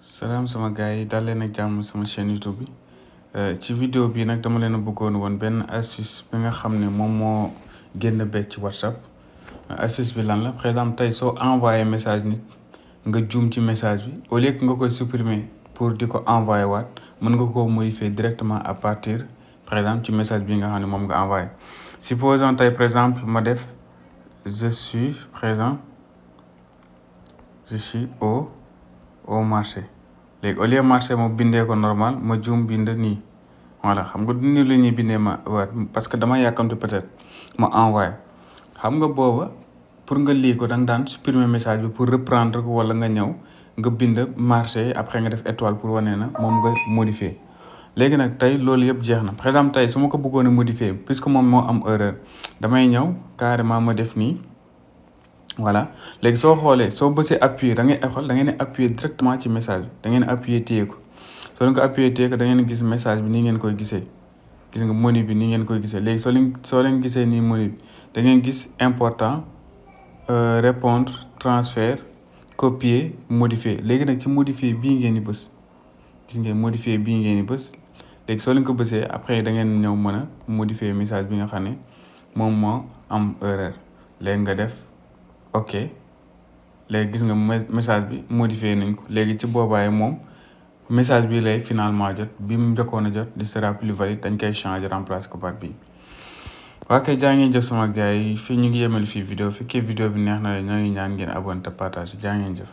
Salam sama gars yi dal leen ak jàmm sama chaîne YouTube bi ci vidéo bi nag dama leen a bëggoon woon benn astuce bi nga xam ne moom moo génn becc ci WhatsApp. Astuce bi lan la par exemple tey soo envoyé message nit nga juum ci message bi au lieu que nga koy supprimer pour di ko envoyé waat mën nga koo modifier directement à partir par exemple ci message bi nga xam ne moom nga envoyé. Supposons tey par exemple ma def je suis présent je suis au marché. léegi au lieu marché mo bindee ko normal ma juum bind nii voilà xam nga du nii la ñuy bindee ma waat parce que dama yàkkamte peut-être ma envoyé xam nga booba pour nga lii ko da nga daan supprimer message bi pour reprendre ko wala nga ñëw nga bind marché après nga def étoile pour wane na moom nga modifier. léegi nag tey loolu yëpp jeex na par exemple tey su ma ko bëggoon a modifier puisque moom moo am erreur damay ñëw carrément ma def nii. voilà léegi soo xoolee soo bësee appuyer da ngeen appuyer directement ci message bi da ngeen appuyer téye ko soo leen ko appuyer téye ko da ngeen gis message bi nii ngeen koy gisee gis nga menu bi nii ngeen koy gisee léegi soo leen gisee nii menu bi da ngeen gis important répondre transfert copier modifier léegi nag ci modifier bii ngeen di bës gis ngeen modifier bii ngeen di bës léegi soo leen ko bësee après da ngeen ñëw mën a modifier message bi nga xam ne moom moo am erreur léegi nga def. ok léegi gis nga message bi modifié nañ ko léegi ci boobaay moom message bi lay finalement jot bi mu njëkkoon a jot di sera plus valide dañ koy changer remplacer ko par bii. waa kay jaa ngeen jëf sama gars yi fii ñu ngi yemal fii vidéo fekkee vidéo bi neex na la ñoo ngi ñaan ngeen abonné te partage jaa ngeen jëf.